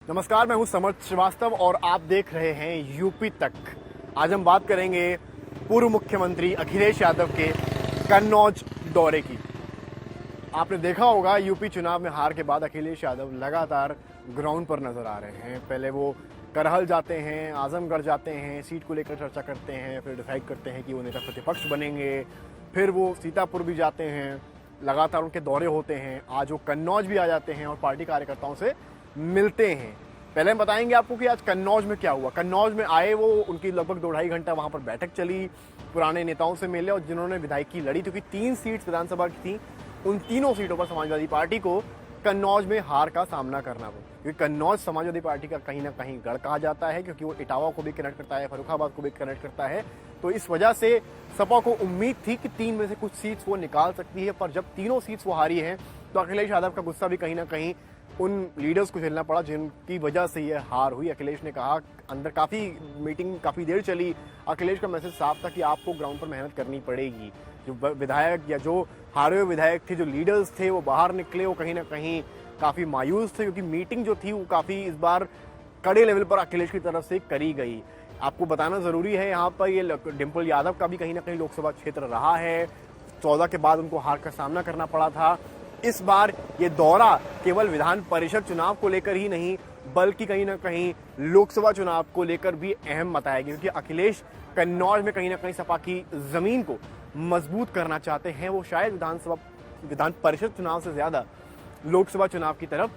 नमस्कार, मैं हूं समर्थ श्रीवास्तव और आप देख रहे हैं यूपी तक। आज हम बात करेंगे पूर्व मुख्यमंत्री अखिलेश यादव के कन्नौज दौरे की। आपने देखा होगा यूपी चुनाव में हार के बाद अखिलेश यादव लगातार ग्राउंड पर नजर आ रहे हैं। पहले वो करहल जाते हैं, आजमगढ़ जाते हैं, सीट को लेकर चर्चा करते हैं, फिर डिसाइड करते हैं कि वो नेता प्रतिपक्ष बनेंगे। फिर वो सीतापुर भी जाते हैं, लगातार उनके दौरे होते हैं। आज वो कन्नौज भी आ जाते हैं और पार्टी कार्यकर्ताओं से मिलते हैं। पहले हम बताएंगे आपको कि आज कन्नौज में क्या हुआ। कन्नौज में आए वो, उनकी लगभग 2-2.5 घंटा वहां पर बैठक चली, पुराने नेताओं से मिले और जिन्होंने विधायकी लड़ी, क्योंकि 3 सीट विधानसभा की थी, उन तीनों सीटों पर समाजवादी पार्टी को कन्नौज में हार का सामना करना हो। क्योंकि कन्नौज समाजवादी पार्टी का कहीं ना कहीं गढ़ कहा जाता है, क्योंकि वो इटावा को भी कनेक्ट करता है, फर्रुखाबाद को भी कनेक्ट करता है। तो इस वजह से सपा को उम्मीद थी कि 3 में से कुछ सीट्स वो निकाल सकती है, पर जब तीनों सीट्स वो हारी हैं तो अखिलेश यादव का गुस्सा भी कहीं ना कहीं उन लीडर्स को झेलना पड़ा जिनकी वजह से ये हार हुई। अखिलेश ने कहा, अंदर मीटिंग काफ़ी देर चली। अखिलेश का मैसेज साफ था कि आपको ग्राउंड पर मेहनत करनी पड़ेगी। जो विधायक या जो हारे हुए विधायक थे, जो लीडर्स थे, वो बाहर निकले, वो कहीं ना कहीं काफ़ी मायूस थे, क्योंकि मीटिंग जो थी वो काफ़ी इस बार कड़े लेवल पर अखिलेश की तरफ से करी गई। आपको बताना ज़रूरी है, यहाँ पर ये डिम्पल यादव का भी कहीं ना कहीं लोकसभा क्षेत्र रहा है। 14 के बाद उनको हार का सामना करना पड़ा था। इस बार ये दौरा केवल विधान परिषद चुनाव को लेकर ही नहीं, बल्कि कहीं ना कहीं लोकसभा चुनाव को लेकर भी अहम बताया गया, क्योंकि अखिलेश कन्नौज में कहीं ना कहीं सपा की जमीन को मजबूत करना चाहते हैं। वो शायद विधान परिषद चुनाव से ज्यादा लोकसभा चुनाव की तरफ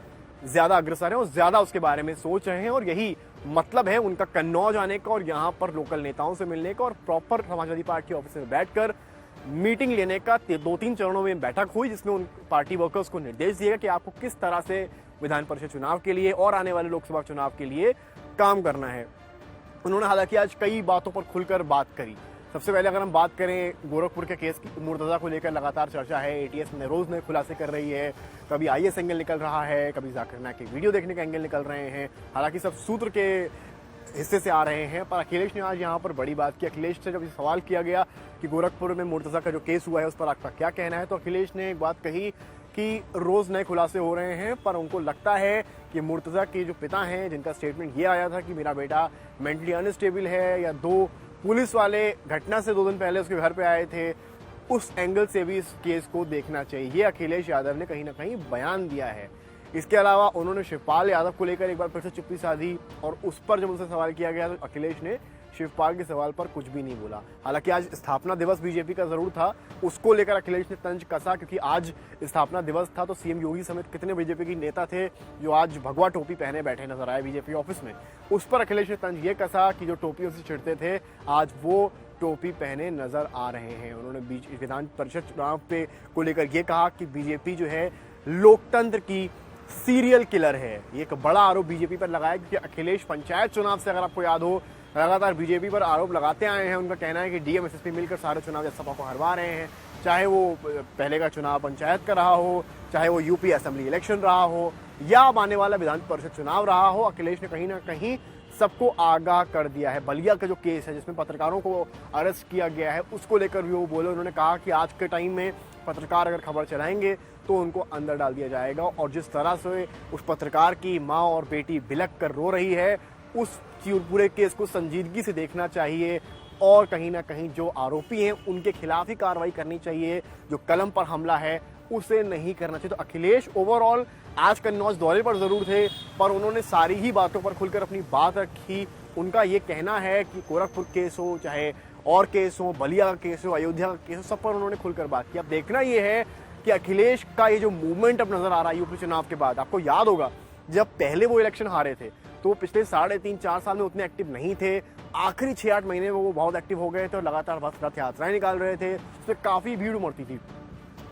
ज्यादा अग्रसर है और ज्यादा उसके बारे में सोच रहे हैं। और यही मतलब है उनका कन्नौज आने का और यहाँ पर लोकल नेताओं से मिलने का और प्रॉपर समाजवादी पार्टी ऑफिस में बैठकर मीटिंग लेने का। 2-3 चरणों में बैठक हुई, जिसमें उन पार्टी वर्कर्स को निर्देश दिया कि आपको किस तरह से विधान परिषद चुनाव के लिए और आने वाले लोकसभा चुनाव के लिए काम करना है। उन्होंने हालांकि आज कई बातों पर खुलकर बात करी। सबसे पहले अगर हम बात करें गोरखपुर के केस की, मुर्तजा को लेकर लगातार चर्चा है। एटीएस में रोज नए खुलासे कर रही है, कभी आईएएस एंगल निकल रहा है, कभी जाकिर नाइक के वीडियो देखने का एंगल निकल रहे हैं। हालांकि सब सूत्र के हिस्से से आ रहे हैं, पर अखिलेश ने आज यहाँ पर बड़ी बात की। अखिलेश से जब सवाल किया गया कि गोरखपुर में मुर्तजा का जो केस हुआ है उस पर आपका क्या कहना है, तो अखिलेश ने एक बात कही कि रोज नए खुलासे हो रहे हैं, पर उनको लगता है कि मुर्तजा के जो पिता हैं, जिनका स्टेटमेंट ये आया था कि मेरा बेटा मेंटली अनस्टेबल है, या 2 पुलिस वाले घटना से 2 दिन पहले उसके घर पे आए थे, उस एंगल से भी इस केस को देखना चाहिए। ये अखिलेश यादव ने कहीं ना कहीं बयान दिया है। इसके अलावा उन्होंने शिवपाल यादव को लेकर एक बार फिर से चुप्पी साधी और उस पर जब उनसे सवाल किया गया तो अखिलेश ने शिवपाल के सवाल पर कुछ भी नहीं बोला। हालांकि आज स्थापना दिवस बीजेपी का जरूर था, उसको लेकर अखिलेश ने तंज कसा, क्योंकि आज स्थापना दिवस था। तो सीएम योगी समेत कितने बीजेपी के नेता थे जो आज भगवा टोपी पहने बैठे नजर आए बीजेपी ऑफिस में, उस पर अखिलेश ने तंज ये कसा कि जो टोपियों से चिढ़ते थे आज वो टोपी पहने नजर आ रहे हैं। उन्होंने विधान परिषद चुनाव पे को लेकर ये कहा कि बीजेपी जो है लोकतंत्र की सीरियल किलर है। ये एक बड़ा आरोप बीजेपी पर लगाया, क्योंकि अखिलेश पंचायत चुनाव से, अगर आपको याद हो, लगातार बीजेपी पर आरोप लगाते आए हैं। उनका कहना है कि डीएम एसएसपी मिलकर सारे चुनाव सपा को हरवा रहे हैं, चाहे वो पहले का चुनाव पंचायत का रहा हो, चाहे वो यूपी असेंबली इलेक्शन रहा हो, या अब आने वाला विधान परिषद चुनाव रहा हो। अखिलेश ने कहीं ना कहीं सबको आगाह कर दिया है। बलिया का जो केस है जिसमें पत्रकारों को अरेस्ट किया गया है, उसको लेकर भी वो बोले। उन्होंने कहा कि आज के टाइम में पत्रकार अगर खबर चलाएंगे तो उनको अंदर डाल दिया जाएगा, और जिस तरह से उस पत्रकार की माँ और बेटी बिलख कर रो रही है, उस पूरे केस को संजीदगी से देखना चाहिए और कहीं ना कहीं जो आरोपी हैं उनके खिलाफ ही कार्रवाई करनी चाहिए। जो कलम पर हमला है उसे नहीं करना चाहिए। तो अखिलेश ओवरऑल आज कन्नौज दौरे पर जरूर थे, पर उन्होंने सारी ही बातों पर खुलकर अपनी बात रखी। उनका ये कहना है कि गोरखपुर केस हो, चाहे और केस हो, बलिया का केस हो, अयोध्या का केस हो, सब पर उन्होंने खुलकर बात की। अब देखना ये है कि अखिलेश का ये जो मूवमेंट अब नजर आ रहा है यूपी चुनाव के बाद, आपको याद होगा जब पहले वो इलेक्शन हारे थे तो पिछले 3.5-4 साल में उतने एक्टिव नहीं थे। आखिरी 6-8 महीने में वो बहुत एक्टिव हो गए थे और लगातार बस रथ यात्राएं निकाल रहे थे, उसमें काफी भीड़ उमड़ती थी।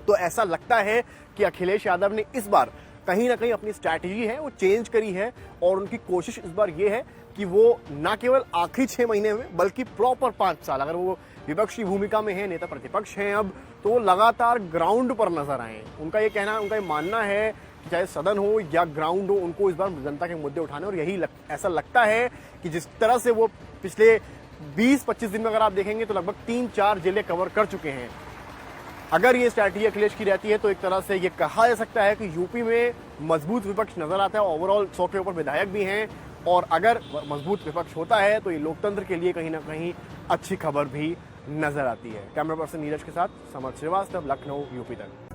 तो ऐसा लगता है कि अखिलेश यादव ने इस बार कहीं ना कहीं अपनी स्ट्रैटेजी है वो चेंज करी है, और उनकी कोशिश इस बार ये है कि वो न केवल आखिरी 6 महीने में बल्कि प्रॉपर 5 साल, अगर वो विपक्षी भूमिका में है, नेता प्रतिपक्ष हैं अब, तो वो लगातार ग्राउंड पर नजर आए। उनका ये कहना, उनका ये मानना है कि चाहे सदन हो या ग्राउंड हो, उनको इस बार जनता के मुद्दे उठाने, और यही ऐसा लगता है कि जिस तरह से वो पिछले 20-25 दिन में अगर आप देखेंगे तो लगभग 3-4 जिले कवर कर चुके हैं। अगर ये स्ट्रैटेजी अखिलेश की रहती है तो एक तरह से ये कहा जा सकता है कि यूपी में मजबूत विपक्ष नजर आता है। ओवरऑल 100 के ऊपर विधायक भी हैं, और अगर मजबूत विपक्ष होता है तो ये लोकतंत्र के लिए कहीं ना कहीं अच्छी खबर भी नजर आती है। कैमरा पर्सन नीरज के साथ समर्थ श्रीवास्तव, लखनऊ, यूपी तक।